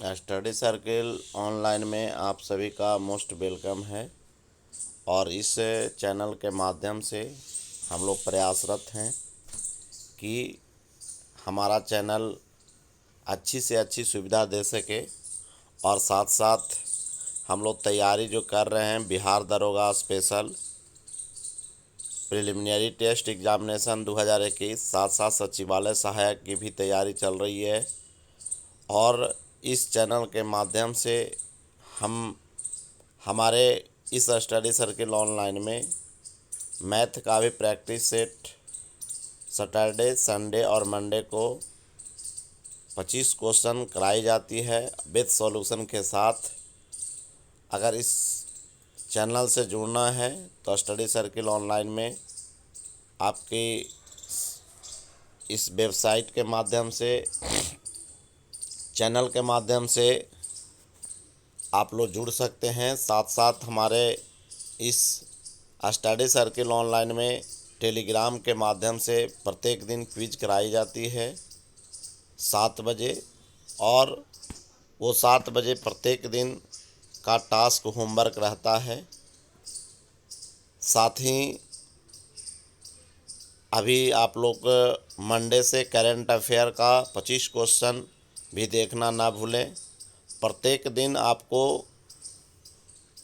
Study circle online में आप सभी का मोस्ट वेलकम है। और इस चैनल के माध्यम से हम लोग प्रयासरत हैं कि हमारा चैनल अच्छी से अच्छी सुविधा दे सके। और साथ साथ हम लोग तैयारी जो कर रहे हैं बिहार दरोगा स्पेशल प्रिलिमिनरी टेस्ट एग्जामिनेशन 2021, साथ साथ सचिवालय सहायक की भी तैयारी चल रही है। और इस चैनल के माध्यम से हम हमारे इस स्टडी सर्किल ऑनलाइन में मैथ का भी प्रैक्टिस सेट सैटरडे, संडे और मंडे को 25 क्वेश्चन कराई जाती है विद सॉल्यूशन के साथ। अगर इस चैनल से जुड़ना है तो स्टडी सर्किल ऑनलाइन में आपकी इस वेबसाइट के माध्यम से, चैनल के माध्यम से आप लोग जुड़ सकते हैं। साथ साथ हमारे इस स्टडी सर्किल ऑनलाइन में टेलीग्राम के माध्यम से प्रत्येक दिन क्विज कराई जाती है 7 बजे। और वो 7 बजे प्रत्येक दिन का टास्क होमवर्क रहता है। साथ ही अभी आप लोग मंडे से करंट अफेयर का 25 क्वेश्चन भी देखना ना भूलें। प्रत्येक दिन आपको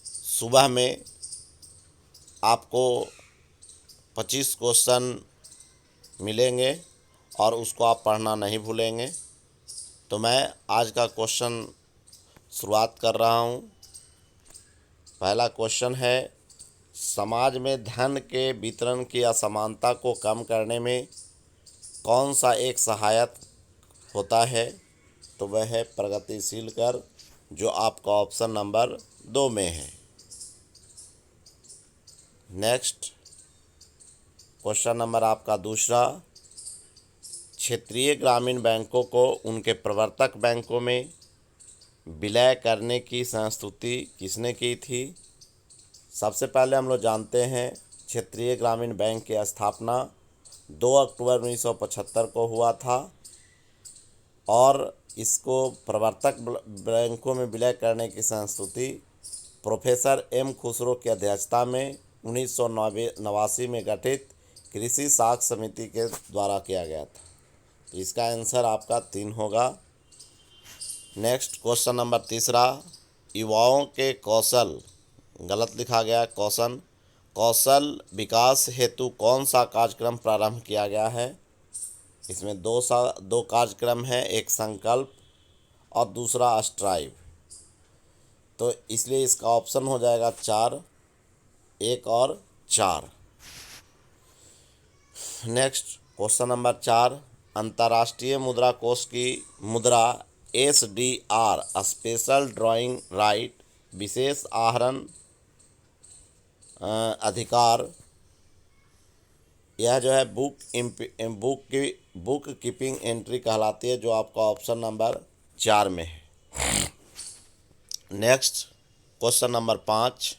सुबह में आपको 25 क्वेश्चन मिलेंगे और उसको आप पढ़ना नहीं भूलेंगे। तो मैं आज का क्वेश्चन शुरुआत कर रहा हूँ। पहला क्वेश्चन है, समाज में धन के वितरण की असमानता को कम करने में कौन सा एक सहायक होता है? तो वह है प्रगतिशील कर, जो आपका ऑप्शन नंबर 2 में है। नेक्स्ट क्वेश्चन नंबर आपका दूसरा, क्षेत्रीय ग्रामीण बैंकों को उनके प्रवर्तक बैंकों में विलय करने की संस्तुति किसने की थी? सबसे पहले हम लोग जानते हैं क्षेत्रीय ग्रामीण बैंक की स्थापना 2 अक्टूबर 1975 को हुआ था। और इसको प्रवर्तक बैंकों में विलय करने की संस्तुति प्रोफेसर एम खुसरो की अध्यक्षता में 1989 में गठित कृषि साख समिति के द्वारा किया गया था। तो इसका आंसर आपका 3 होगा। नेक्स्ट क्वेश्चन नंबर तीसरा, युवाओं के कौशल, गलत लिखा गया क्वेश्चन, कौशल विकास हेतु कौन सा कार्यक्रम प्रारंभ किया गया है? इसमें दो कार्यक्रम हैं, एक संकल्प और दूसरा स्ट्राइव। तो इसलिए इसका ऑप्शन हो जाएगा 4, 1 और 4। नेक्स्ट क्वेश्चन नंबर 4, अंतर्राष्ट्रीय मुद्रा कोष की मुद्रा SDR स्पेशल ड्राइंग राइट विशेष आहरण अधिकार, यह जो है बुक कीपिंग एंट्री कहलाती है, जो आपका ऑप्शन नंबर 4 में है। नेक्स्ट क्वेश्चन नंबर 5,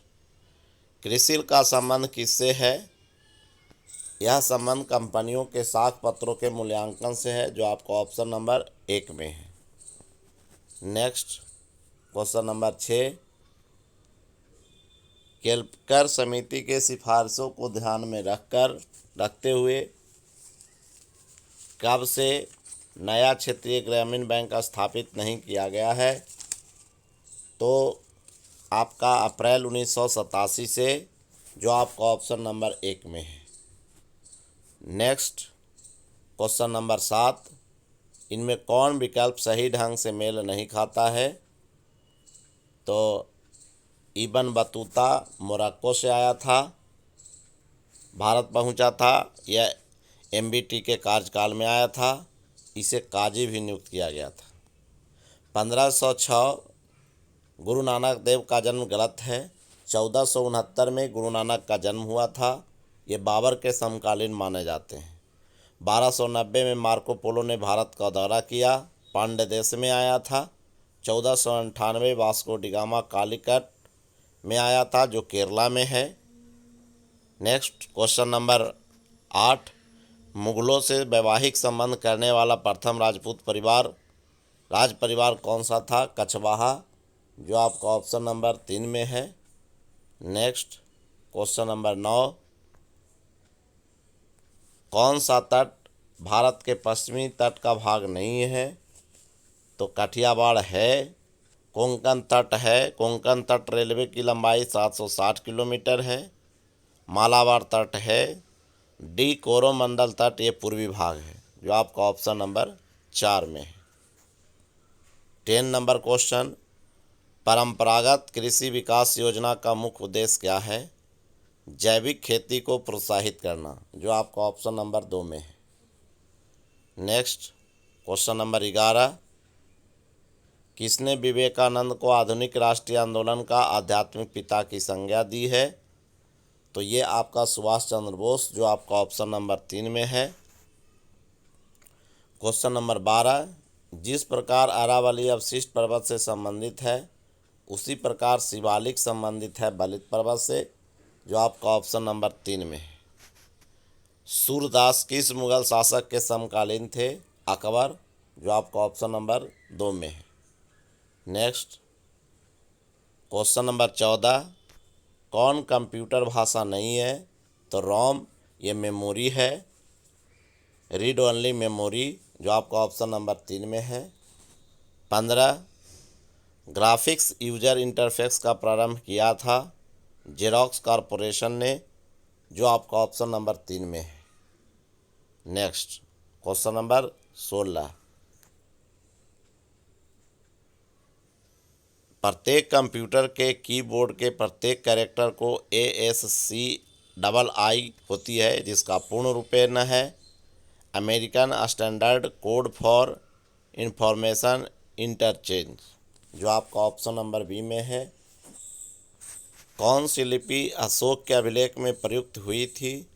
क्रिसिल का संबंध किससे है? यह संबंध कंपनियों के साख पत्रों के मूल्यांकन से है, जो आपका ऑप्शन नंबर 1 में है। नेक्स्ट क्वेश्चन नंबर 6, केल्कर समिति के सिफारिशों को ध्यान में रखते हुए कब से नया क्षेत्रीय ग्रामीण बैंक स्थापित नहीं किया गया है? तो आपका अप्रैल 1987 से, जो आपका ऑप्शन नंबर 1 में है। नेक्स्ट क्वेश्चन नंबर 7, इनमें कौन विकल्प सही ढंग से मेल नहीं खाता है? तो इब्न बतूता मोरक्को से आया था, भारत पहुंचा था, यह MBT के कार्यकाल में आया था, इसे काजी भी नियुक्त किया गया था। 1506 गुरु नानक देव का जन्म गलत है। 1469 में गुरु नानक का जन्म हुआ था, ये बाबर के समकालीन माने जाते हैं। 1290 में मार्को पोलो ने भारत का दौरा किया, पांड्य देश में आया था। 1498 वास्को डिगामा कालीकट में आया था, जो केरला में है। नेक्स्ट क्वेश्चन नंबर 8, मुगलों से वैवाहिक संबंध करने वाला प्रथम राजपूत परिवार राज परिवार कौन सा था? कछवाहा, जो आपका ऑप्शन नंबर 3 में है। नेक्स्ट क्वेश्चन नंबर 9, कौन सा तट भारत के पश्चिमी तट का भाग नहीं है? तो काठियावाड़ है। कोंकण तट है। कोंकण तट रेलवे की लंबाई 760 किलोमीटर है। मालाबार तट है। डी कोरोमंडल तट, ये पूर्वी भाग है, जो आपका ऑप्शन नंबर 4 में है। 10 नंबर क्वेश्चन, परंपरागत कृषि विकास योजना का मुख्य उद्देश्य क्या है? जैविक खेती को प्रोत्साहित करना, जो आपका ऑप्शन नंबर 2 में है। नेक्स्ट क्वेश्चन नंबर 11, किसने विवेकानंद को आधुनिक राष्ट्रीय आंदोलन का आध्यात्मिक पिता की संज्ञा दी है? तो ये आपका सुभाष चंद्र बोस, जो आपका ऑप्शन नंबर 3 में है। क्वेश्चन नंबर 12, जिस प्रकार अरावली अवशिष्ट पर्वत से संबंधित है उसी प्रकार शिवालिक संबंधित है बलित पर्वत से, जो आपका ऑप्शन नंबर 3 में है। सूरदास किस मुगल शासक के समकालीन थे? अकबर, जो आपका ऑप्शन नंबर 2 में है। नेक्स्ट क्वेश्चन नंबर 14, कौन कंप्यूटर भाषा नहीं है? तो रोम, ये मेमोरी है। रीड ओनली मेमोरी, जो आपका ऑप्शन नंबर 3 में है। 15, ग्राफिक्स यूजर इंटरफेस का प्रारंभ किया था जेरॉक्स कॉरपोरेशन ने, जो आपका ऑप्शन नंबर 3 में है। नेक्स्ट क्वेश्चन नंबर 16, प्रत्येक कंप्यूटर के कीबोर्ड के प्रत्येक कैरेक्टर को ASCII होती है, जिसका पूर्ण रूपेण है American standard code for information interchange, जो आपका ऑप्शन नंबर बी में है। कौन सी लिपि अशोक के अभिलेख में प्रयुक्त हुई थी?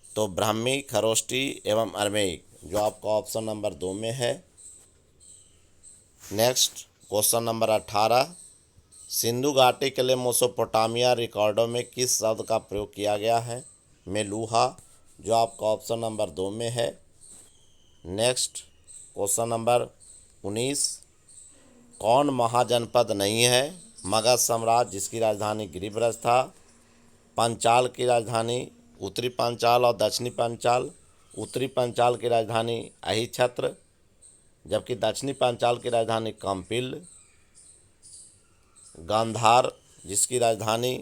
तो ब्राह्मी, खरोष्टी एवं अरमेइक, जो आपका ऑप्शन नंबर 2 में है। नेक्स्ट क्वेश्चन नंबर 18, सिंधु घाटी के लिए मेसोपोटामिया रिकॉर्डों में किस शब्द का प्रयोग किया गया है? मेलूहा, जो आपका ऑप्शन नंबर 2 में है। नेक्स्ट क्वेश्चन नंबर 19, कौन महाजनपद नहीं है? मगध साम्राज्य, जिसकी राजधानी गिरिब्रज था। पंचाल की राजधानी उत्तरी पंचाल और दक्षिणी पंचाल। उत्तरी पंचाल की राजधानी अहिछत्र, जबकि दक्षिणी पंचाल की राजधानी कंपिल। गांधार, जिसकी राजधानी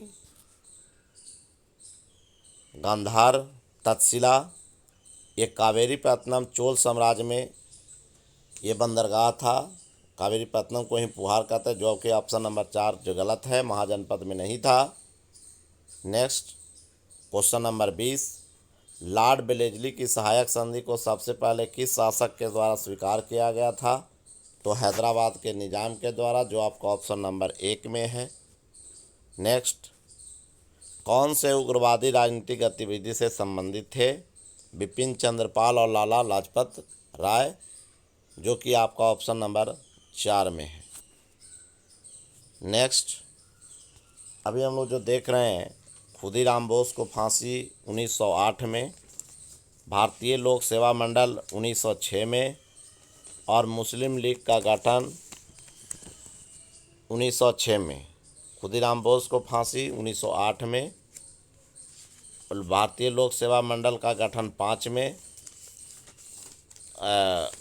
गांधार तक्षशिला, ये कावेरीपत्तनम चोल साम्राज्य में ये बंदरगाह था। कावेरीपत्तनम को ही पुहार कहते हैं, जो कि ऑप्शन नंबर 4 जो गलत है, महाजनपद में नहीं था। Next question number 20, Lord Wellesley की सहायक संधि को सबसे पहले किस शासक के द्वारा स्वीकार किया गया था? तो हैदराबाद के निजाम के द्वारा, जो आपका ऑप्शन नंबर 1 में है। नेक्स्ट, कौन से उग्रवादी राजनीतिक गतिविधि से संबंधित थे? बिपिन चंद्रपाल और लाला लाजपत राय, जो कि आपका ऑप्शन नंबर 4 में है। नेक्स्ट, अभी हम लोग जो देख रहे हैं, खुदीराम बोस को फांसी 1908 में, भारतीय लोक सेवा मंडल 1906 में और मुस्लिम लीग का गठन 1906 में। खुदीराम बोस को फांसी 1908 में, भारतीय लोक सेवा मंडल का गठन 5 में,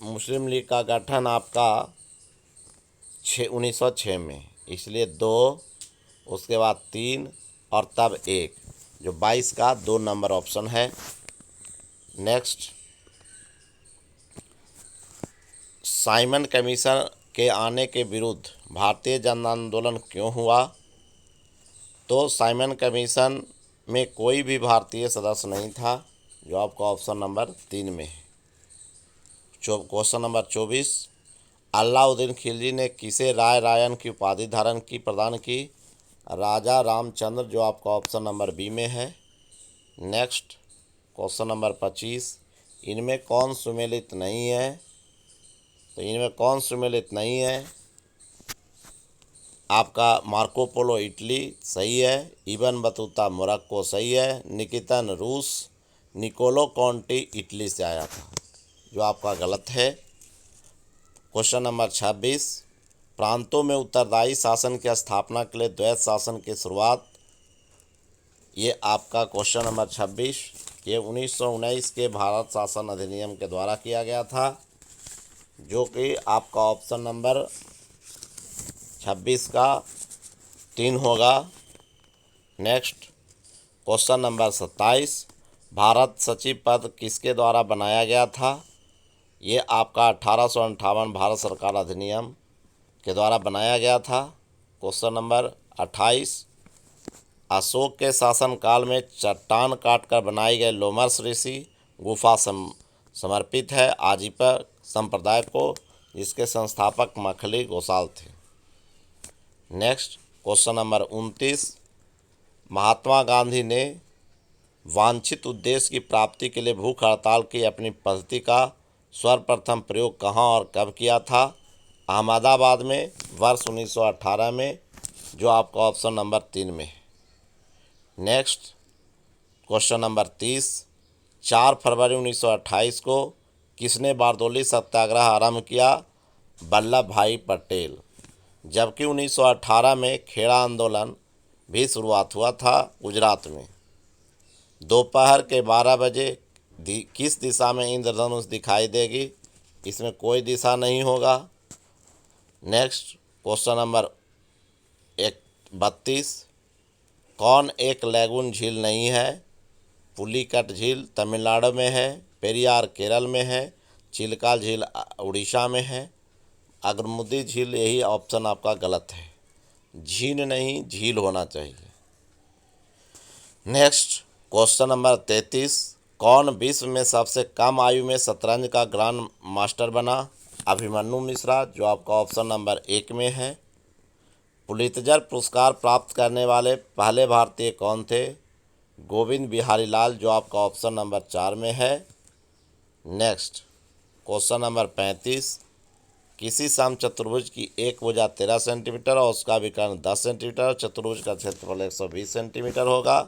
मुस्लिम लीग का गठन आपका 1906 में, इसलिए 2, उसके बाद 3 और तब 1, जो 22 का 2 नंबर ऑप्शन है। नेक्स्ट, साइमन कमीशन के आने के विरुद्ध भारतीय जन आंदोलन क्यों हुआ? तो साइमन कमीशन में कोई भी भारतीय सदस्य नहीं था, जो आपका ऑप्शन नंबर 3 में है। क्वेश्चन नंबर 24, अलाउद्दीन खिलजी ने किसे राय रायन की उपाधि धारण की प्रदान की? राजा रामचंद्र, जो आपका ऑप्शन नंबर बी में है। नेक्स्ट क्वेश्चन नंबर 25, इनमें कौन सुमेलित नहीं है? तो इनमें कौन सुमेलित नहीं है? आपका मार्को पोलो इटली सही है, इबन बतूता मोरक्को सही है, निकितन रूस, निकोलो कॉन्टी इटली से आया था, जो आपका गलत है। क्वेश्चन नंबर 26, प्रांतों में उत्तरदायी शासन की स्थापना के लिए द्वैत शासन की शुरुआत। ये आपका क्वेश्चन नंबर 26 ये 1919 के भारत शासन अधिनियम के द्वारा किया गया था, जो कि आपका ऑप्शन नंबर 26 का 3 होगा। नेक्स्ट क्वेश्चन नंबर 27, भारत सचिव पद किसके द्वारा बनाया गया था। ये आपका 1858 भारत सरकार अधिनियम के द्वारा बनाया गया था। क्वेश्चन नंबर 28, अशोक के शासनकाल में चट्टान काटकर बनाई गई लोमस ऋषि गुफा समर्पित है आजीविका संप्रदाय को, जिसके संस्थापक मखली गोसाल थे। Next question number 29, Mahatma Gandhi ने वांछित उद्देश्य की प्राप्ति के लिए भूख हड़ताल की अपनी पद्धति का सर्वप्रथम प्रयोग कहाँ और कब किया था। अहमदाबाद में वर्ष 1918 में, जो आपका ऑप्शन नंबर 3 में है। नेक्स्ट क्वेश्चन नंबर 30, 4 फरवरी 1928 को किसने बारदोली सत्याग्रह आरंभ किया। वल्लभ भाई पटेल। जबकि 1918 में खेड़ा आंदोलन भी शुरुआत हुआ था गुजरात में। दोपहर के 12 बजे किस दिशा में इंद्रधनुष दिखाई देगी। इसमें कोई दिशा नहीं होगा। नेक्स्ट क्वेश्चन नंबर 32, कौन एक लैगून झील नहीं है। पुलिकट झील तमिलनाडु में है, पेरियार केरल में है, चिल्का झील उड़ीसा में है, अगरमुदी झील, यही ऑप्शन आपका गलत है। झील नहीं, झील होना चाहिए। नेक्स्ट क्वेश्चन नंबर 33, कौन विश्व में सबसे कम आयु में शतरंज का ग्रैंड मास्टर बना। अभिमन्यु मिश्रा, जो आपका ऑप्शन नंबर 1 में है। पुलित्जर पुरस्कार प्राप्त करने वाले पहले भारतीय कौन थे। गोविंद बिहारी लाल, जो आपका ऑप्शन नंबर 4 में है। नेक्स्ट क्वेश्चन नंबर 35, किसी समचतुर्भुज की एक भुजा 13 सेंटीमीटर और उसका विकर्ण 10 सेंटीमीटर, चतुर्भुज का क्षेत्रफल 120 सेंटीमीटर होगा।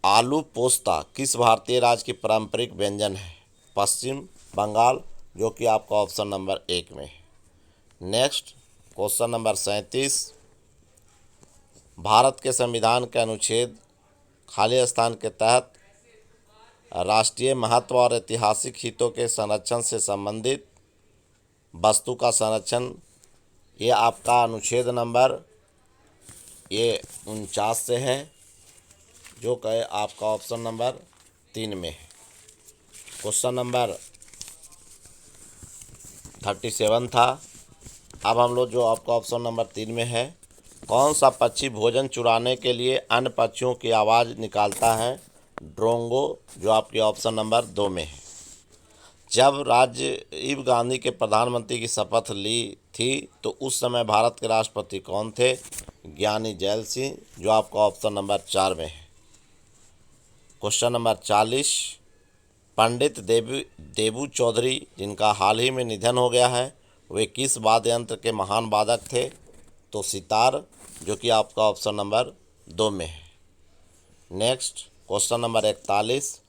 आलू पोस्ता किस भारतीय राज्य की पारंपरिक व्यंजन है। पश्चिम बंगाल, जो कि आपका ऑप्शन नंबर 1 में है। नेक्स्ट क्वेश्चन नंबर 37, भारत के संविधान के अनुच्छेद खाली स्थान के तहत राष्ट्रीय महत्व और ऐतिहासिक हितों के संरक्षण से संबंधित वस्तु का संरक्षण, ये आपका अनुच्छेद नंबर ये 49 से है, जो कि आपका ऑप्शन नंबर 3 में है। क्वेश्चन नंबर 37 था। अब हम लोग जो आपका ऑप्शन नंबर 3 में है, कौन सा पक्षी भोजन चुराने के लिए अन्य पक्षियों की आवाज़ निकालता है। ड्रोंगो, जो आपके ऑप्शन नंबर 2 में है। जब राजीव गांधी के प्रधानमंत्री की शपथ ली थी तो उस समय भारत के राष्ट्रपति कौन थे। ज्ञानी जैल सिंह, जो आपका ऑप्शन नंबर 4 में है। क्वेश्चन नंबर 40, पंडित देबू चौधरी, जिनका हाल ही में निधन हो गया है, वे किस वाद्य यंत्र के महान वादक थे। तो सितार, जो कि आपका ऑप्शन नंबर 2 में है। नेक्स्ट क्वेश्चन नंबर 41,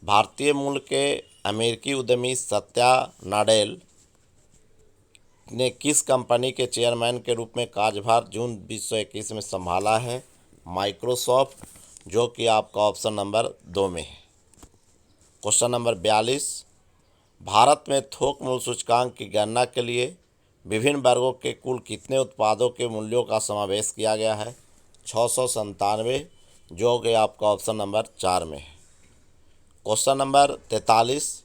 भारतीय मूल के अमेरिकी उद्यमी सत्या नाडेल ने किस कंपनी के चेयरमैन के रूप में कार्यभार जून 2021 में संभाला है। माइक्रोसॉफ्ट, जो कि आपका ऑप्शन नंबर 2 में है। क्वेश्चन नंबर 42, भारत में थोक मूल्य सूचकांक की गणना के लिए विभिन्न वर्गों के कुल कितने उत्पादों के मूल्यों का समावेश किया गया है। 697, जो कि आपका ऑप्शन नंबर 4 में है। क्वेश्चन नंबर 43,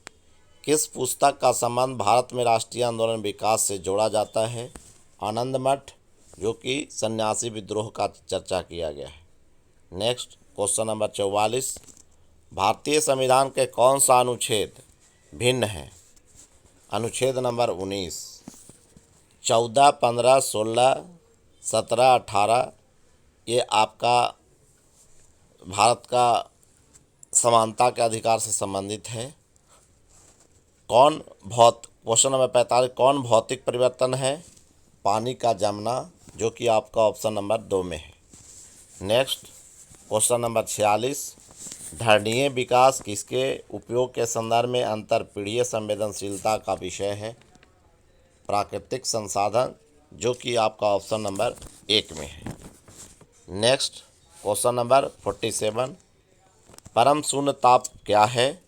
किस पुस्तक का संबंध भारत में राष्ट्रीय आंदोलन विकास से जोड़ा जाता है। आनंद मठ, जो कि सन्यासी विद्रोह का चर्चा किया गया है। नेक्स्ट क्वेश्चन नंबर 44, भारतीय संविधान के कौन सा अनुच्छेद भिन्न है। अनुच्छेद नंबर 19, 14, 15, 16, 17, 18, ये आपका भारत का समानता के अधिकार से संबंधित है। क्वेश्चन नंबर 45, कौन भौतिक परिवर्तन है। पानी का जमना, जो कि आपका ऑप्शन नंबर 2 में है। नेक्स्ट क्वेश्चन नंबर 46, धारणीय विकास किसके उपयोग के संदर्भ में अंतरपीढ़ीय संवेदनशीलता का विषय है। प्राकृतिक संसाधन, जो कि आपका ऑप्शन नंबर 1 में है। नेक्स्ट क्वेश्चन नंबर 47, परम शून्य ताप क्या है?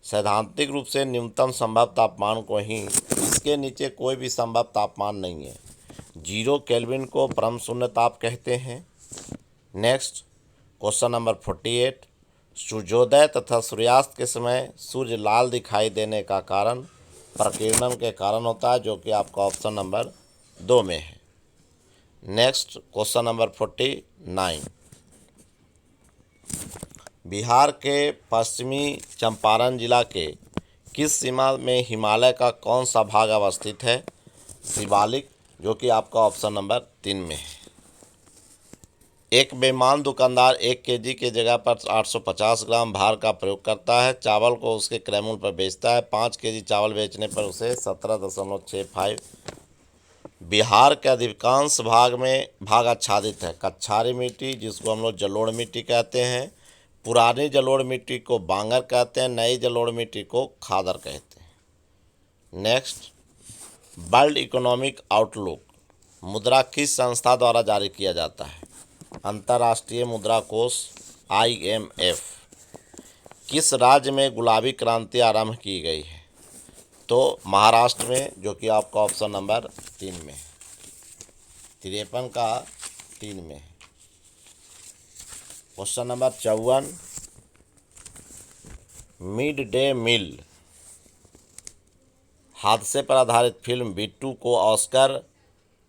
सैद्धांतिक रूप से न्यूनतम संभव तापमान को ही, इसके नीचे कोई भी संभव तापमान नहीं है। 0 केल्विन को परम शून्य ताप कहते हैं। नेक्स्ट क्वेश्चन नंबर 48, सूर्योदय तथा सूर्यास्त के समय सूर्य लाल दिखाई देने का कारण प्रकीर्णन के कारण होता है, जो कि आपका ऑप्शन नंबर 2 में है। नेक्स्ट क्वेश्चन नंबर 49, बिहार के पश्चिमी चंपारण जिला के किस सीमा में हिमालय का कौन सा भाग अवस्थित है? शिवालिक, जो कि आपका ऑप्शन नंबर 3 में है। एक बेईमान दुकानदार 1 केजी के जगह पर 850 ग्राम भार का प्रयोग करता है, चावल को उसके क्रय मूल्य पर बेचता है। 5 केजी चावल बेचने पर उसे 17.65। बिहार के अधिकांश भाग आच्छादित है। कच्छारी मिट्टी, जिसको हम लोग जलोढ़ मिट्टी कहते हैं, पुरानी जलोढ़ मिट्टी को बांगर कहते हैं, नई जलोढ़ मिट्टी को खादर कहते हैं। नेक्स्ट, वर्ल्ड इकोनॉमिक आउटलुक मुद्रा किस संस्था द्वारा जारी किया जाता है? अंतर्राष्ट्रीय मुद्रा कोष IMF। किस राज्य में गुलाबी क्रांति आरंभ की गई है? तो महाराष्ट्र में, जो कि आपका ऑप्शन नंबर 3 में है। 53 का 3 में है। Question number 54, mid day meal हादसे पर आधारित फिल्म बिट्टू को ऑस्कर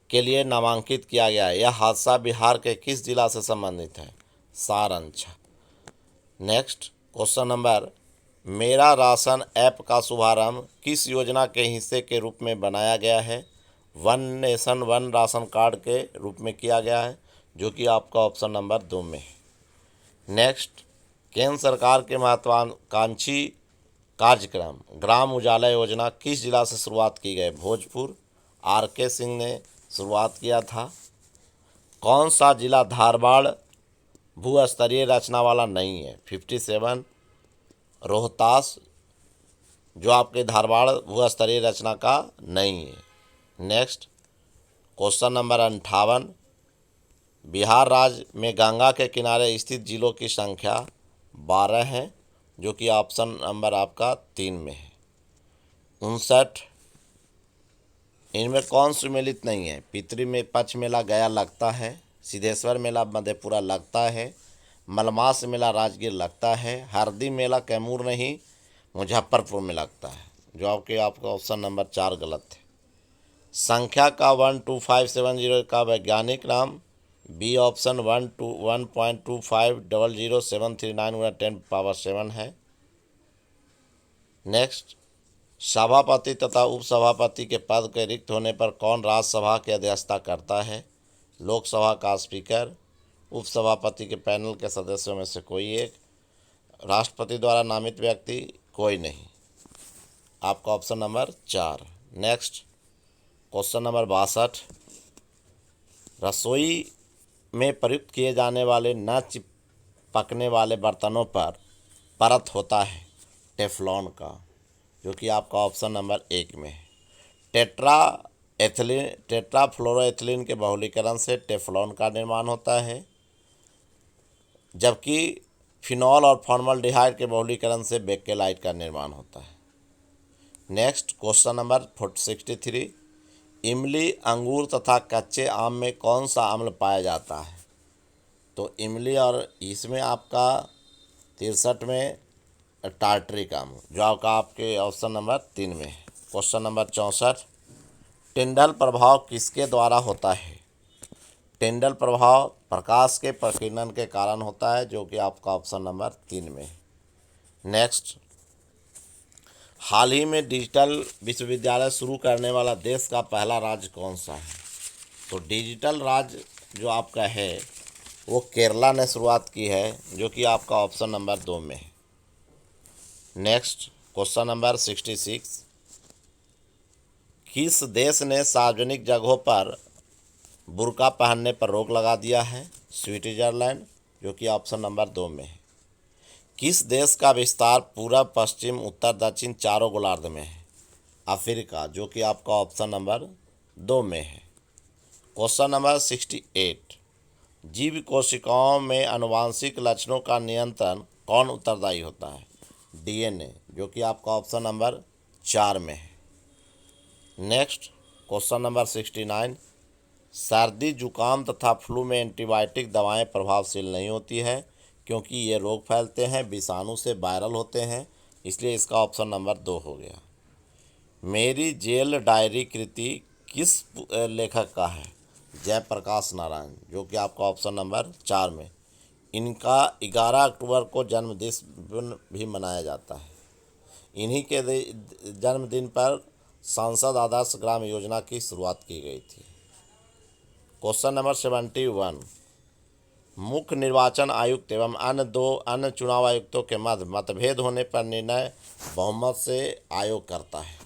के लिए नामांकित किया गया है। यह हादसा बिहार के किस जिला से संबंधित है? सारण। नेक्स्ट क्वेश्चन नंबर, मेरा राशन ऐप का शुभारंभ किस योजना के हिस्से के रूप में बनाया गया है? One nation one ration card के रूप में किया गया है, जो कि आपका ऑप्शन नंबर 2 में है। नेक्स्ट, केंद्र सरकार के महत्वाकांक्षी कार्यक्रम ग्राम उजाला योजना किस जिला से शुरुआत की गई? भोजपुर। RK सिंह ने शुरुआत किया था। कौन सा जिला धारवाड़ भूस्तरीय रचना वाला नहीं है? 57 रोहतास, जो आपके धारवाड़ भूस्तरीय रचना का नहीं है। नेक्स्ट क्वेश्चन नंबर 58, बिहार राज्य में गंगा के किनारे स्थित जिलों की संख्या 12 है, जो कि ऑप्शन नंबर आपका 3 में है। 59, इनमें कौन सुमेलित नहीं है? पितरी में पक्ष मेला गया लगता है, सिद्धेश्वर मेला मधेपुरा लगता है, मलमास मेला राजगीर लगता है, हरदी मेला कैमूर नहीं मुजफ्फरपुर में लगता है, जो आपका ऑप्शन नंबर 4 गलत है। संख्या का 12570 का वैज्ञानिक नाम? बी ऑप्शन 1.2500739 है। नेक्स्ट, सभापति तथा उपसभापति के पद के रिक्त होने पर कौन राज्यसभा की अध्यक्षता करता है? लोकसभा का स्पीकर, उपसभापति के पैनल के सदस्यों में से कोई एक, राष्ट्रपति द्वारा नामित व्यक्ति, कोई नहीं। आपका option number 4। Next question number 62, रसोई में प्रयुक्त किए जाने वाले न चिपकने वाले बर्तनों पर परत होता है टेफ्लॉन का, जो कि आपका ऑप्शन नंबर 1 में है। टेट्राफ्लोरोएथिलीन के बहुलीकरण से टेफ्लॉन का निर्माण होता है, जबकि फिनॉल और फॉर्मल्डिहाइड के बहुलीकरण से बेकेलाइट का निर्माण होता है। नेक्स्ट क्वेश्चन नंबर 63, इमली, अंगूर तथा कच्चे आम में कौन सा अम्ल पाया जाता है? तो इमली और इसमें आपका 63 में टार्टरिक अम्ल, जो आपके ऑप्शन नंबर 3 में है। क्वेश्चन नंबर 64, टिंडल प्रभाव किसके द्वारा होता है? टिंडल प्रभाव प्रकाश के प्रकीर्णन के कारण होता है, जो कि आपका ऑप्शन नंबर 3 में है। नेक्स्ट, हाल ही में डिजिटल विश्वविद्यालय शुरू करने वाला देश का पहला राज्य कौन सा है? तो डिजिटल राज्य जो आपका है वो केरला ने शुरुआत की है, जो कि आपका ऑप्शन नंबर 2 में है। नेक्स्ट क्वेश्चन नंबर 66, किस देश ने सार्वजनिक जगहों पर बुर्का पहनने पर रोक लगा दिया है? स्विट्जरलैंड, जो कि ऑप्शन नंबर 2 में है। किस देश का विस्तार पूर्व, पश्चिम, उत्तर, दक्षिण चारों गोलार्ध में है? अफ्रीका, जो कि आपका ऑप्शन नंबर 2 में है। क्वेश्चन नंबर 68, जीव कोशिकाओं में आनुवांशिक लक्षणों का नियंत्रण कौन उत्तरदायी होता है? डीएनए, जो कि आपका ऑप्शन नंबर 4 में है। नेक्स्ट क्वेश्चन नंबर 69, सर्दी जुकाम तथा फ्लू में एंटीबायोटिक दवाएं प्रभावशील नहीं होती है क्योंकि ये रोग फैलते हैं, विषाणु से वायरल होते हैं, इसलिए इसका ऑप्शन नंबर 2 हो गया। मेरी जेल डायरी कृति किस लेखक का है? जयप्रकाश नारायण, जो कि आपका ऑप्शन नंबर 4 में। इनका 11 अक्टूबर को जन्मदिन भी मनाया जाता है। इन्हीं के जन्मदिन पर सांसद आदर्श ग्राम योजना की शुरुआत की गई थी। क्वेश्चन नंबर 71, मुख्य निर्वाचन आयुक्त एवं अन्य चुनाव आयुक्तों के मध्य मतभेद होने पर निर्णय बहुमत से आयोग करता है।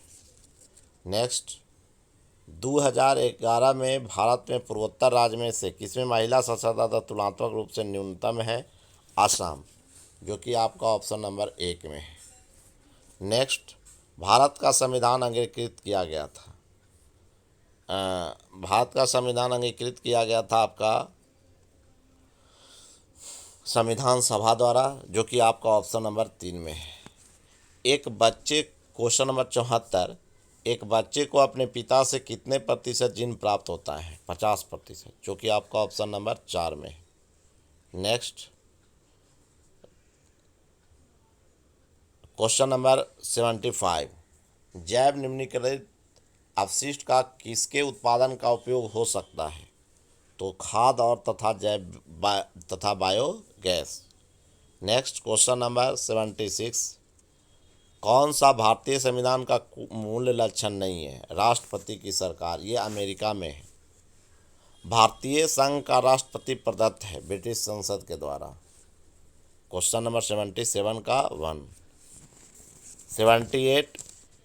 नेक्स्ट, 2011 में भारत में पूर्वोत्तर राज्य में से किसमें महिला साक्षरता तुलनात्मक रूप से न्यूनतम है? असम, जो कि आपका ऑप्शन नंबर 1 में है। नेक्स्ट, भारत का संविधान अंगीकृत किया गया था। भारत का संविधान अंगीकृत किया गया था आपका संविधान सभा द्वारा, जो कि आपका ऑप्शन नंबर 3 में है। एक बच्चे, क्वेश्चन नंबर 74, एक बच्चे को अपने पिता से कितने प्रतिशत जीन प्राप्त होता है? 50%, जो कि आपका ऑप्शन नंबर 4 में है। नेक्स्ट क्वेश्चन नंबर 75, जैव निम्नलिखित अपशिष्ट का किसके उत्पादन का उपयोग हो सकता है? तो खाद और तथा बायोगैस। नेक्स्ट क्वेश्चन नंबर 76, कौन सा भारतीय संविधान का मूल लक्षण नहीं है? राष्ट्रपति की सरकार, ये अमेरिका में है। भारतीय संघ का राष्ट्रपति प्रदत्त है ब्रिटिश संसद के द्वारा। क्वेश्चन नंबर 77 का 1। 78,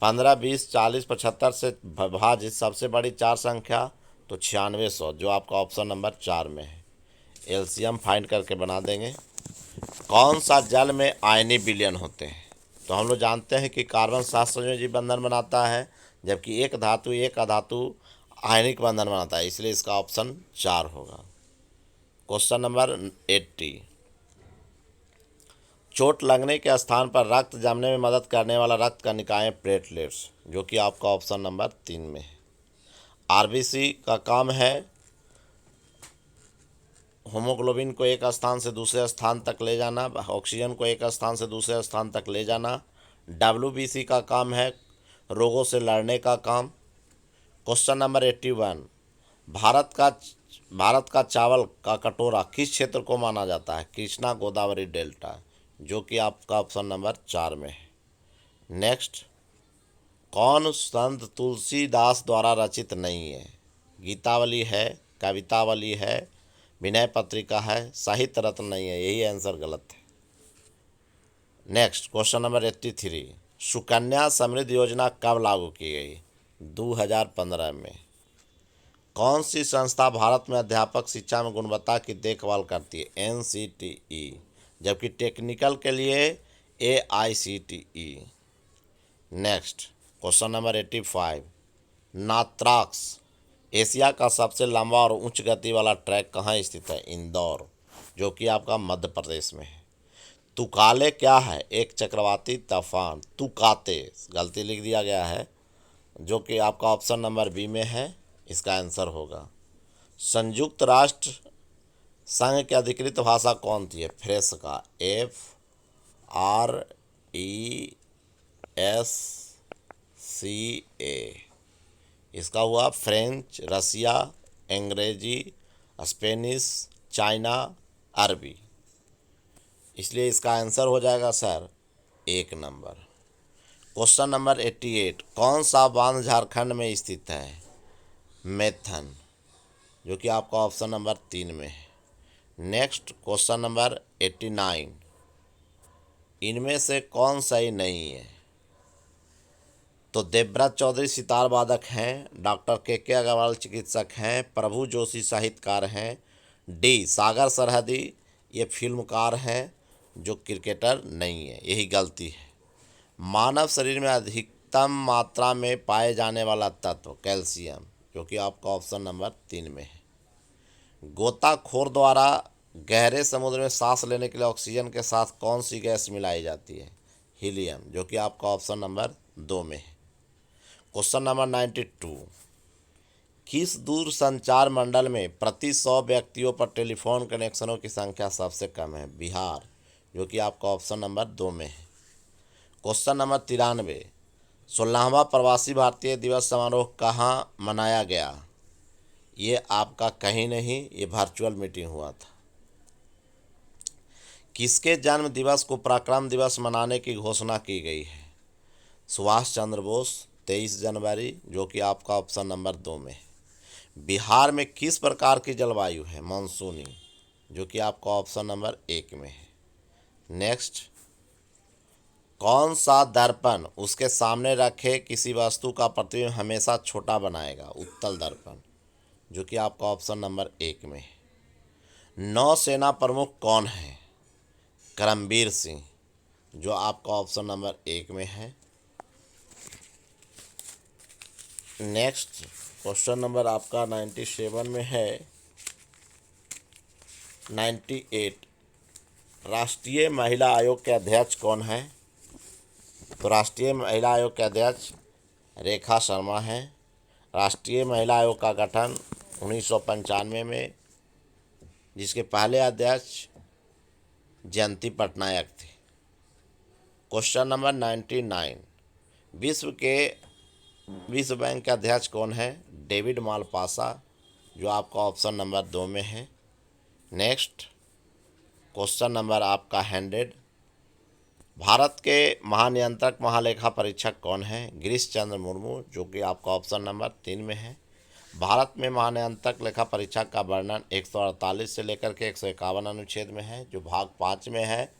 15, 20, 40, 75 से विभाजित सबसे बड़ी 4 संख्या, तो 9600, जो आपका ऑप्शन नंबर 4 में है। एलसीएम फाइंड करके बना देंगे। कौन सा जल में आयनीय विलयन होते हैं? तो हम लोग जानते हैं कि कार्बन 7 संयोजी बंधन बनाता है, जबकि एक धातु एक अधातु आयनिक बंधन बनाता है, इसलिए इसका ऑप्शन 4 होगा। क्वेश्चन नंबर 80, चोट लगने के स्थान पर रक्त जमने में मदद करने वाला रक्त का निकाय प्लेटलेट्स, जो कि आपका ऑप्शन नंबर 3 में है। आरबीसी का काम है हीमोग्लोबिन को एक स्थान से दूसरे स्थान तक ले जाना, ऑक्सीजन को एक स्थान से दूसरे स्थान तक ले जाना। डब्ल्यूबीसी का काम है रोगों से लड़ने का काम। क्वेश्चन नंबर 81, भारत का चावल का कटोरा किस क्षेत्र को माना जाता है? कृष्णा गोदावरी डेल्टा, जो कि आपका ऑप्शन नंबर 4 में है। नेक्स्ट, कौन संत तुलसीदास द्वारा रचित नहीं है? गीतावली है, कवितावली है, विनय पत्रिका है, साहित्य रत्न नहीं है, यही आंसर गलत है। Next question number 83, Sukanya Samriddhi योजना कब लागू की गई? 2015 में। कौन सी संस्था भारत में अध्यापक शिक्षा में गुणवत्ता की देखभाल करती है? एनसीटीई, जबकि टेक्निकल के लिए AICTE. Next question number 85, NATRAX Asia का सबसे लंबा और उच्च गति वाला ट्रैक कहाँ स्थित है? इंदौर, जो कि आपका मध्य प्रदेश में है। तुकाले क्या है? एक चक्रवाती तूफान। तुकाते गलती लिख दिया गया है, जो कि आपका ऑप्शन नंबर बी में है, इसका आंसर होगा। संयुक्त राष्ट्र संघ की अधिकृत भाषा कौन थी? फ्रेंच, FRESCA, इसका हुआ फ्रेंच, रसिया, अंग्रेजी, स्पेनिश, चाइना, अरबी, इसलिए इसका आंसर हो जाएगा सर 1 नंबर। क्वेश्चन नंबर 88, कौन सा बांध झारखंड में स्थित है? मैथन, जो कि आपका ऑप्शन नंबर 3 में है। नेक्स्ट क्वेश्चन नंबर 89, इनमें से कौन सही नहीं है? तो देवव्रत चौधरी सितार वादक हैं, डॉक्टर के अग्रवाल चिकित्सक हैं, प्रभु जोशी साहित्यकार हैं, डी सागर सरहदी ये फिल्मकार हैं, जो क्रिकेटर नहीं है, यही गलती है। मानव शरीर में अधिकतम मात्रा में पाए जाने वाला तत्व कैल्शियम, जो कि आपका ऑप्शन नंबर 3 में है। गोताखोर द्वारा गहरे समुद्र में सांस लेने के लिए ऑक्सीजन के साथ कौन सी गैस मिलाई जाती है? हीलियम, जो कि आपका ऑप्शन नंबर 2 में है। क्वेश्चन नंबर 92, किस दूर संचार मंडल में प्रति 100 व्यक्तियों पर टेलीफोन कनेक्शनों की संख्या सबसे कम है? बिहार, जो कि आपका ऑप्शन नंबर 2 में है। क्वेश्चन नंबर 93, 16वां प्रवासी भारतीय दिवस समारोह कहाँ मनाया गया? ये आपका कहीं नहीं, ये वर्चुअल मीटिंग हुआ था। किसके जन्म दिवस को पराक्रम दिवस मनाने की घोषणा की गई है? सुभाष चंद्र बोस, 23 जनवरी, जो कि आपका ऑप्शन नंबर 2 में है। बिहार में किस प्रकार की जलवायु है? मानसूनी, जो कि आपका ऑप्शन नंबर 1 में है। नेक्स्ट, कौन सा दर्पण उसके सामने रखे किसी वस्तु का प्रतिबिंब हमेशा छोटा बनाएगा? उत्तल दर्पण, जो कि आपका ऑप्शन नंबर 1 में है। नौसेना प्रमुख कौन है? करमबीर सिंह, जो आपका ऑप्शन नंबर 1 में है। नेक्स्ट क्वेश्चन नंबर आपका 97 में है। 98, राष्ट्रीय महिला आयोग के अध्यक्ष कौन है? तो राष्ट्रीय महिला आयोग के अध्यक्ष रेखा शर्मा हैं। राष्ट्रीय महिला आयोग का गठन 1995 में, जिसके पहले अध्यक्ष जयंती पटनायक थे। क्वेश्चन नंबर 99, विश्व बैंक के अध्यक्ष कौन है? डेविड मालपासा, जो आपका ऑप्शन नंबर 2 में है। नेक्स्ट क्वेश्चन नंबर आपका 100, भारत के महानियंत्रक महालेखा परीक्षक कौन है? गिरीश चंद्र मुर्मू, जो कि आपका ऑप्शन नंबर 3 में है। भारत में महानियंत्रक लेखा परीक्षक का वर्णन 148 से लेकर के 151 अनुच्छेद में है, जो भाग 5 में है।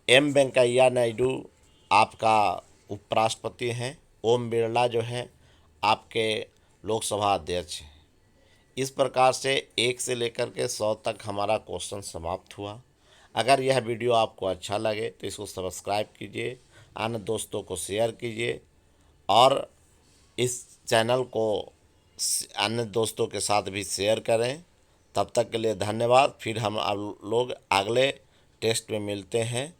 एम वेंकैया नायडू आपका उपराष्ट्रपति हैं। ओम बिरला जो हैं आपके लोकसभा अध्यक्ष हैं। इस प्रकार से 1 से लेकर के 100 तक हमारा क्वेश्चन समाप्त हुआ। अगर यह वीडियो आपको अच्छा लगे तो इसको सब्सक्राइब कीजिए, अन्य दोस्तों को शेयर कीजिए और इस चैनल को अन्य दोस्तों के साथ भी शेयर करें। तब तक के लिए धन्यवाद। फिर हम लोग अगले टेस्ट में मिलते हैं।